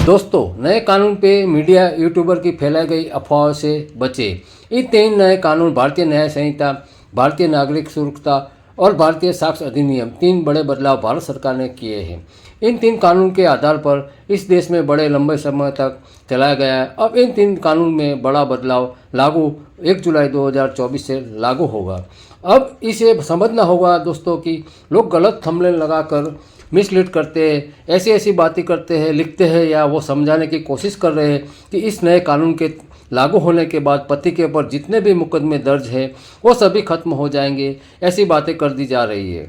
दोस्तों, नए कानून पे मीडिया यूट्यूबर की फैलाई गई अफवाहों से बचें। ये 3 नए कानून भारतीय न्याय संहिता, भारतीय नागरिक सुरक्षा और भारतीय साक्ष्य अधिनियम 3 बड़े बदलाव भारत सरकार ने किए हैं। इन 3 कानून के आधार पर इस देश में बड़े लंबे समय तक चलाया गया है। अब इन 3 कानून में बड़ा बदलाव लागू 1 जुलाई 2024 से लागू होगा। अब इसे समझना होगा दोस्तों कि लोग गलत थंबनेल लगाकर मिसलीड करते हैं, ऐसी ऐसी बातें करते हैं, लिखते हैं या वो समझाने की कोशिश कर रहे हैं कि इस नए कानून के लागू होने के बाद पति के ऊपर जितने भी मुकदमे दर्ज हैं वो सभी खत्म हो जाएंगे। ऐसी बातें कर दी जा रही है।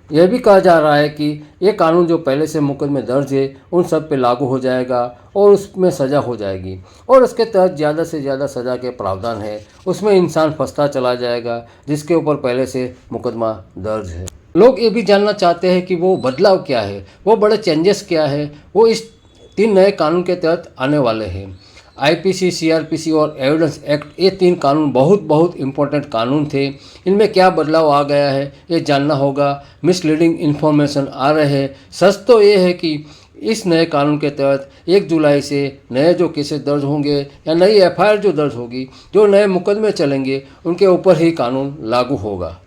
यह भी कहा जा रहा है कि ये कानून जो पहले से मुकदमे दर्ज है उन सब पे लागू हो जाएगा और उसमें सज़ा हो जाएगी और उसके तहत ज़्यादा से ज़्यादा सज़ा के प्रावधान है। उसमें इंसान फंसता चला जाएगा जिसके ऊपर पहले से मुकदमा दर्ज है। लोग ये भी जानना चाहते हैं कि वो बदलाव क्या है, वो बड़े चेंजेस क्या है, वो इस 3 नए कानून के तहत आने वाले हैं। आईपीसी, सीआरपीसी और एविडेंस एक्ट, ये 3 कानून बहुत इम्पोर्टेंट कानून थे। इनमें क्या बदलाव आ गया है ये जानना होगा। मिसलीडिंग इन्फॉर्मेशन आ रहे हैं। सच तो ये है कि इस नए कानून के तहत 1 जुलाई से नए जो केसेस दर्ज होंगे या नई एफआईआर जो दर्ज होगी, जो नए मुकदमे चलेंगे उनके ऊपर ही कानून लागू होगा।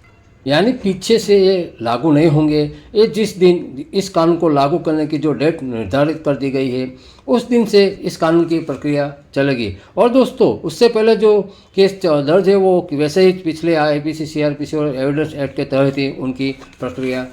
यानी पीछे से ये लागू नहीं होंगे। ये जिस दिन इस कानून को लागू करने की जो डेट निर्धारित कर दी गई है उस दिन से इस कानून की प्रक्रिया चलेगी। और दोस्तों, उससे पहले जो केस दर्ज है वो वैसे ही पिछले आईपीसी, सीआरपीसी और एविडेंस एक्ट के तहत ही उनकी प्रक्रिया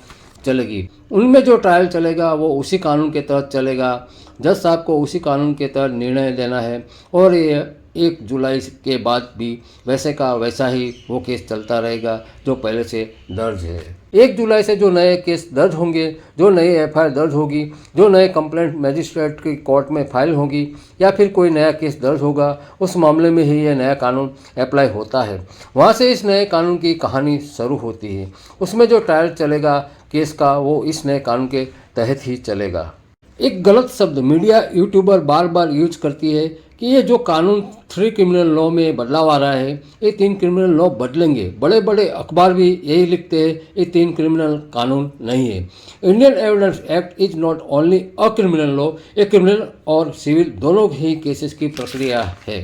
चलेगी। उनमें जो ट्रायल चलेगा वो उसी कानून के तहत चलेगा। जज साहब को उसी कानून के तहत निर्णय देना है और ये 1 जुलाई के बाद भी वैसे का वैसा ही वो केस चलता रहेगा जो पहले से दर्ज है। 1 जुलाई से जो नए केस दर्ज होंगे, जो नई एफआईआर दर्ज होगी, जो नए कंप्लेंट मजिस्ट्रेट की कोर्ट में फाइल होगी या फिर कोई नया केस दर्ज होगा, उस मामले में ही यह नया कानून अप्लाई होता है। वहाँ से इस नए कानून की कहानी शुरू होती है। उसमें जो ट्रायल चलेगा केस का वो इस नए कानून के तहत ही चलेगा। एक गलत शब्द मीडिया यूट्यूबर बार बार यूज करती है कि ये जो कानून 3 क्रिमिनल लॉ में बदलाव आ रहा है, ये 3 क्रिमिनल लॉ बदलेंगे। बड़े बड़े अखबार भी यही लिखते हैं, ये 3 क्रिमिनल कानून नहीं है। Indian evidence act is not only a criminal law, ये क्रिमिनल और सिविल दोनों ही केसेस की प्रक्रिया है।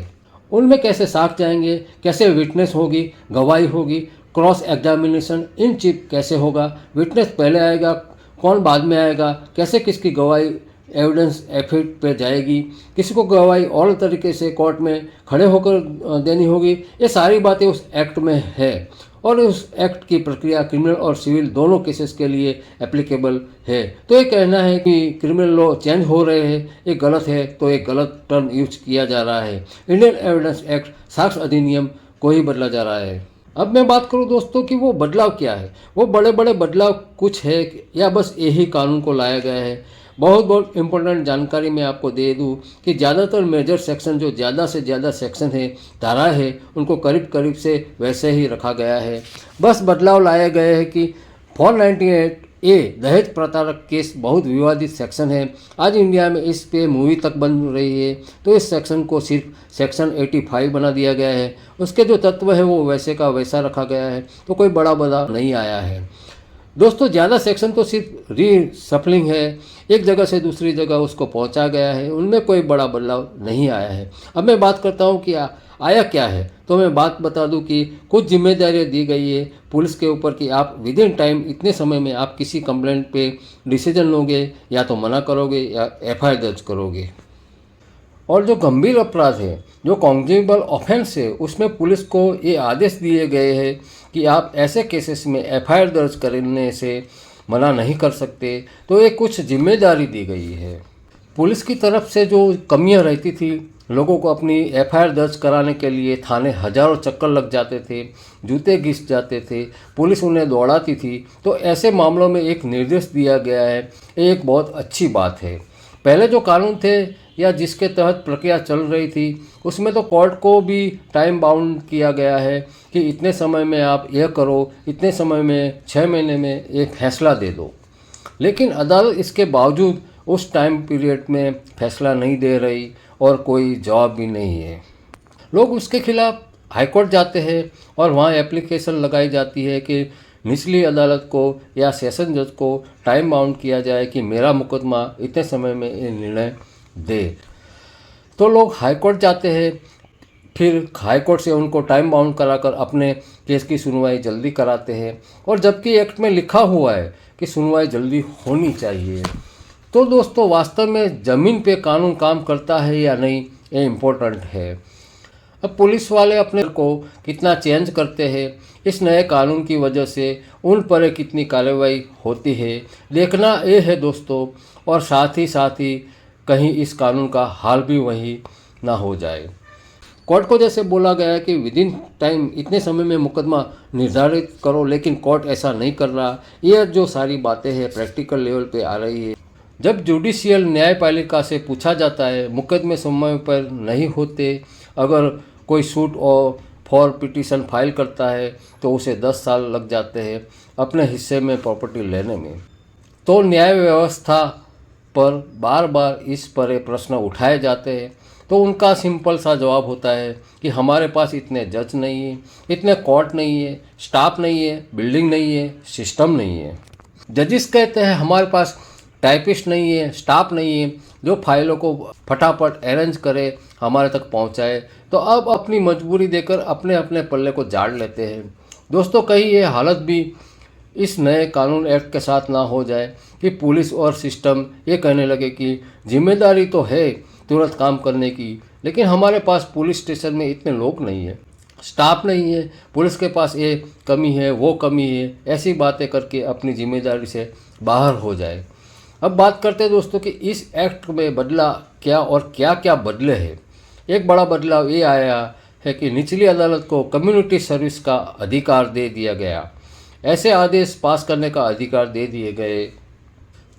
उनमें कैसे साक्ष्य जाएंगे, कैसे विटनेस होगी, गवाही होगी, क्रॉस एग्जामिनेशन इन चीफ कैसे होगा, विटनेस पहले आएगा, कौन बाद में आएगा, कैसे किसकी गवाही एविडेंस एफिडेविट पे जाएगी, किसी को गवाही और तरीके से कोर्ट में खड़े होकर देनी होगी। ये सारी बातें उस एक्ट में है और उस एक्ट की प्रक्रिया क्रिमिनल और सिविल दोनों केसेस के लिए एप्लीकेबल है। तो ये कहना है कि क्रिमिनल लॉ चेंज हो रहे हैं, ये गलत है, तो एक गलत टर्म यूज किया जा रहा है। इंडियन एविडेंस एक्ट, साक्ष्य अधिनियम को ही बदला जा रहा है। अब मैं बात करूं दोस्तों कि वो बदलाव क्या है। वो बड़े बड़े बदलाव कुछ है या बस यही कानून को लाया गया है। बहुत इम्पोर्टेंट जानकारी मैं आपको दे दूं कि ज़्यादातर मेजर सेक्शन, जो ज़्यादा से ज़्यादा सेक्शन है, धाराएं है, उनको करीब करीब से वैसे ही रखा गया है। बस बदलाव लाए गए हैं कि 498A दहेज प्रताड़क केस बहुत विवादित सेक्शन है। आज इंडिया में इस पे मूवी तक बन रही है, तो इस सेक्शन को सिर्फ सेक्शन 85 बना दिया गया है। उसके जो तत्व है वो वैसे का वैसा रखा गया है, तो कोई बड़ा बदलाव नहीं आया है। दोस्तों, ज़्यादा सेक्शन तो सिर्फ रीसफलिंग है, एक जगह से दूसरी जगह उसको पहुंचा गया है, उनमें कोई बड़ा बदलाव नहीं आया है। अब मैं बात करता हूं कि आया क्या है, तो मैं बात बता दूं कि कुछ जिम्मेदारियां दी गई है पुलिस के ऊपर कि आप विद इन टाइम, इतने समय में आप किसी कंप्लेंट पे डिसीजन लोगे, या तो मना करोगे या एफआईआर दर्ज करोगे। और जो गंभीर अपराध है, जो कॉग्निजेबल ऑफेंस है, उसमें पुलिस को ये आदेश दिए गए हैं कि आप ऐसे केसेस में एफआईआर दर्ज करने से मना नहीं कर सकते। तो ये कुछ जिम्मेदारी दी गई है। पुलिस की तरफ से जो कमियां रहती थी, लोगों को अपनी एफआईआर दर्ज कराने के लिए थाने हजारों चक्कर लग जाते थे, जूते घिस जाते थे, पुलिस उन्हें दौड़ाती थी, तो ऐसे मामलों में एक निर्देश दिया गया है। ये एक बहुत अच्छी बात है। पहले जो कानून थे या जिसके तहत प्रक्रिया चल रही थी, उसमें तो कोर्ट को भी टाइम बाउंड किया गया है कि इतने समय में आप यह करो, इतने समय में 6 महीने में एक फैसला दे दो। लेकिन अदालत इसके बावजूद उस टाइम पीरियड में फैसला नहीं दे रही और कोई जवाब भी नहीं है। लोग उसके खिलाफ हाईकोर्ट जाते हैं और वहाँ एप्लीकेशन लगाई जाती है कि निचली अदालत को या सेशन जज को टाइम बाउंड किया जाए कि मेरा मुकदमा इतने समय में ये निर्णय दे। तो लोग हाई कोर्ट जाते हैं, फिर हाई कोर्ट से उनको टाइम बाउंड कराकर अपने केस की सुनवाई जल्दी कराते हैं, और जबकि एक्ट में लिखा हुआ है कि सुनवाई जल्दी होनी चाहिए। तो दोस्तों, वास्तव में ज़मीन पे कानून काम करता है या नहीं, ये इम्पोर्टेंट है। अब पुलिस वाले अपने को कितना चेंज करते हैं, इस नए कानून की वजह से उन पर कितनी कार्रवाई होती है, देखना ये है दोस्तों। और साथ ही कहीं इस कानून का हाल भी वही ना हो जाए। कोर्ट को जैसे बोला गया है कि विद इन टाइम, इतने समय में मुकदमा निर्धारित करो, लेकिन कोर्ट ऐसा नहीं कर रहा। ये जो सारी बातें हैं प्रैक्टिकल लेवल पे आ रही है। जब जुडिशियल न्यायपालिका से पूछा जाता है, मुकदमे समय पर नहीं होते, अगर कोई सूट और फॉर पिटीशन फाइल करता है तो उसे 10 साल लग जाते हैं अपने हिस्से में प्रॉपर्टी लेने में। तो न्याय व्यवस्था पर बार बार इस पर ये प्रश्न उठाए जाते हैं, तो उनका सिंपल सा जवाब होता है कि हमारे पास इतने जज नहीं है, इतने कोर्ट नहीं है, स्टाफ नहीं है, बिल्डिंग नहीं है, सिस्टम नहीं है। जजिस कहते हैं हमारे पास टाइपिस्ट नहीं है, स्टाफ नहीं है जो फाइलों को फटाफट अरेंज करे, हमारे तक पहुंचाए। तो अब अपनी मजबूरी देकर अपने अपने पल्ले को झाड़ लेते हैं। दोस्तों, कहीं ये हालत भी इस नए कानून एक्ट के साथ ना हो जाए कि पुलिस और सिस्टम ये कहने लगे कि जिम्मेदारी तो है तुरंत काम करने की, लेकिन हमारे पास पुलिस स्टेशन में इतने लोग नहीं है, स्टाफ नहीं है, पुलिस के पास ये कमी है, वो कमी है, ऐसी बातें करके अपनी जिम्मेदारी से बाहर हो जाए। अब बात करते हैं दोस्तों कि इस एक्ट में बदला क्या और क्या क्या बदले हैं। एक बड़ा बदलाव ये आया है कि निचली अदालत को कम्युनिटी सर्विस का अधिकार दे दिया गया। ऐसे आदेश पास करने का अधिकार दे दिए गए।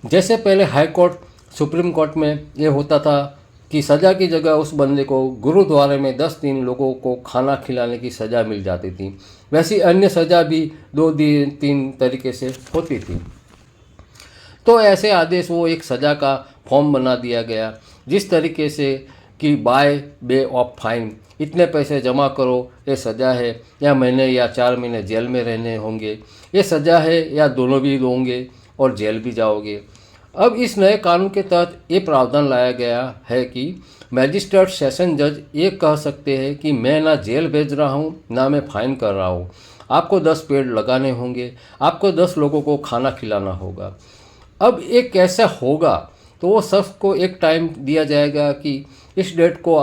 जैसे पहले हाई कोर्ट, सुप्रीम कोर्ट में ये होता था कि सज़ा की जगह उस बंदे को गुरुद्वारे में 10 दिन लोगों को खाना खिलाने की सज़ा मिल जाती थी, वैसी अन्य सज़ा भी 2-3 तरीके से होती थी। तो ऐसे आदेश वो एक सज़ा का फॉर्म बना दिया गया, जिस तरीके से कि बाय वे ऑफ फाइन, इतने पैसे जमा करो, ये सज़ा है, या महीने या 4 महीने जेल में रहने होंगे, ये सज़ा है, या दोनों भी होंगे और जेल भी जाओगे। अब इस नए कानून के तहत ये प्रावधान लाया गया है कि मैजिस्ट्रेट सेशन जज ये कह सकते हैं कि मैं ना जेल भेज रहा हूँ, ना मैं फ़ाइन कर रहा हूँ, आपको 10 पेड़ लगाने होंगे, आपको 10 लोगों को खाना खिलाना होगा। अब ये कैसे होगा, तो वो शख्स को एक टाइम दिया जाएगा कि इस डेट को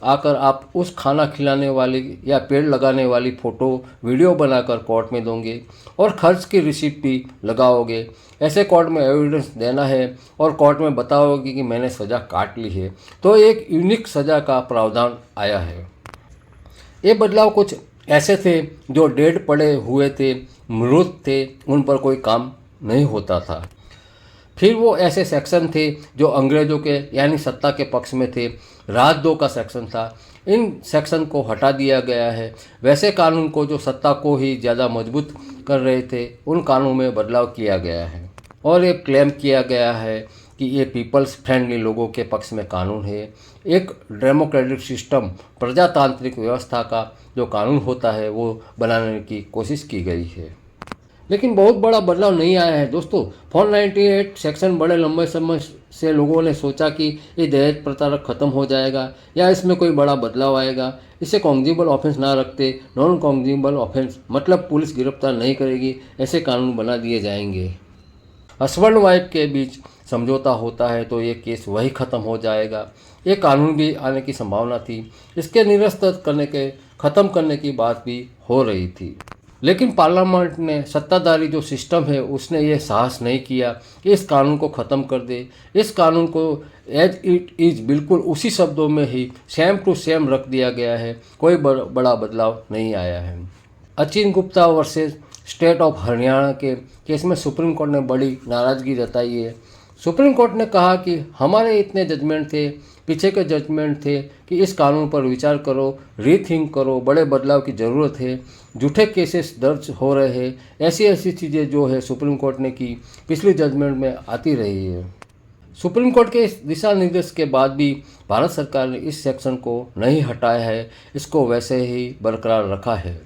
आकर आप उस खाना खिलाने वाली या पेड़ लगाने वाली फ़ोटो वीडियो बनाकर कोर्ट में दोगे और खर्च की रिसिप्ट भी लगाओगे। ऐसे कोर्ट में एविडेंस देना है और कोर्ट में बताओगे कि मैंने सज़ा काट ली है। तो एक यूनिक सज़ा का प्रावधान आया है। ये बदलाव कुछ ऐसे थे जो डेड पड़े हुए थे, मृत थे, उन पर कोई काम नहीं होता था। फिर वो ऐसे सेक्शन थे जो अंग्रेज़ों के यानी सत्ता के पक्ष में थे, राज 2 का सेक्शन था, इन सेक्शन को हटा दिया गया है। वैसे कानून को जो सत्ता को ही ज़्यादा मजबूत कर रहे थे, उन कानून में बदलाव किया गया है और ये क्लेम किया गया है कि ये पीपल्स फ्रेंडली लोगों के पक्ष में कानून है। एक डेमोक्रेटिक सिस्टम, प्रजातांत्रिक व्यवस्था का जो कानून होता है वो बनाने की कोशिश की गई है। लेकिन बहुत बड़ा बदलाव नहीं आया है दोस्तों। 498 सेक्शन बड़े लंबे समय से लोगों ने सोचा कि ये दहेज प्रताड़ना खत्म हो जाएगा या इसमें कोई बड़ा बदलाव आएगा। इसे कॉग्निजेबल ऑफेंस ना रखते, नॉन कॉग्निजेबल ऑफेंस मतलब पुलिस गिरफ्तार नहीं करेगी, ऐसे कानून बना दिए जाएंगे। हस्बैंड वाइफ के बीच समझौता होता है तो ये केस वही ख़त्म हो जाएगा। ये कानून भी आने की संभावना थी, इसके निरस्त ख़त्म करने की बात भी हो रही थी, लेकिन पार्लियामेंट ने, सत्ताधारी जो सिस्टम है उसने ये साहस नहीं किया कि इस कानून को ख़त्म कर दे। इस कानून को एज इट इज़ बिल्कुल उसी शब्दों में ही सेम टू सेम रख दिया गया है, कोई बड़ा बदलाव नहीं आया है। Achin Gupta versus state of Haryana के केस में सुप्रीम कोर्ट ने बड़ी नाराज़गी जताई है। सुप्रीम कोर्ट ने कहा कि हमारे इतने जजमेंट थे, पीछे के जजमेंट थे कि इस कानून पर विचार करो, रीथिंक करो, बड़े बदलाव की ज़रूरत है, झूठे केसेस दर्ज हो रहे हैं, ऐसी चीज़ें जो है सुप्रीम कोर्ट ने की पिछली जजमेंट में आती रही है। सुप्रीम कोर्ट के इस दिशा निर्देश के बाद भी भारत सरकार ने इस सेक्शन को नहीं हटाया है, इसको वैसे ही बरकरार रखा है।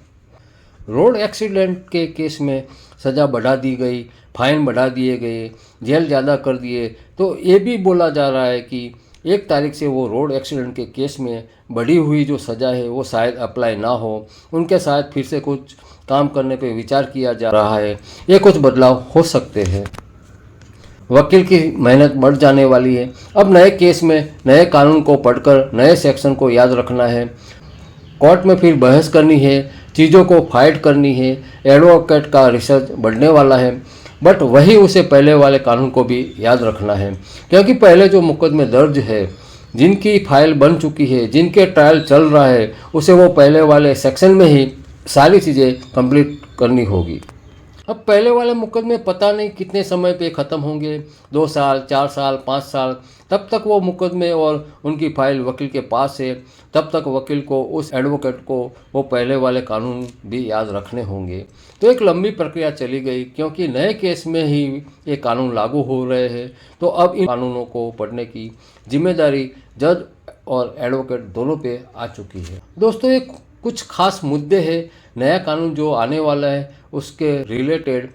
रोड एक्सीडेंट के केस में सज़ा बढ़ा दी गई, फाइन बढ़ा दिए गए, जेल ज़्यादा कर दिए। तो ये भी बोला जा रहा है कि 1 तारीख से वो रोड एक्सीडेंट के केस में बढ़ी हुई जो सज़ा है वो शायद अप्लाई ना हो, उनके साथ फिर से कुछ काम करने पे विचार किया जा रहा है। ये कुछ बदलाव हो सकते हैं। वकील की मेहनत बढ़ जाने वाली है। अब नए केस में नए कानून को पढ़कर नए सेक्शन को याद रखना है, कोर्ट में फिर बहस करनी है, चीज़ों को फाइट करनी है। एडवोकेट का रिसर्च बढ़ने वाला है, बट वही उसे पहले वाले कानून को भी याद रखना है, क्योंकि पहले जो मुकदमे दर्ज है, जिनकी फाइल बन चुकी है, जिनके ट्रायल चल रहा है, उसे वो पहले वाले सेक्शन में ही सारी चीज़ें कंप्लीट करनी होगी। अब पहले वाले मुकदमे पता नहीं कितने समय पे ख़त्म होंगे, 2 साल, 4 साल, 5 साल, तब तक वो मुकदमे और उनकी फाइल वकील के पास है। तब तक वकील को, उस एडवोकेट को वो पहले वाले कानून भी याद रखने होंगे। तो एक लंबी प्रक्रिया चली गई, क्योंकि नए केस में ही ये कानून लागू हो रहे हैं। तो अब इन कानूनों को पढ़ने की जिम्मेदारी जज और एडवोकेट दोनों पे आ चुकी है। दोस्तों, ये कुछ खास मुद्दे हैं, नया कानून जो आने वाला है उसके रिलेटेड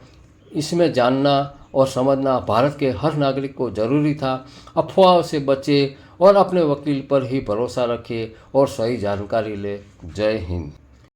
इसमें जानना और समझना भारत के हर नागरिक को ज़रूरी था। अफवाह से बचे और अपने वकील पर ही भरोसा रखे और सही जानकारी ले। जय हिंद।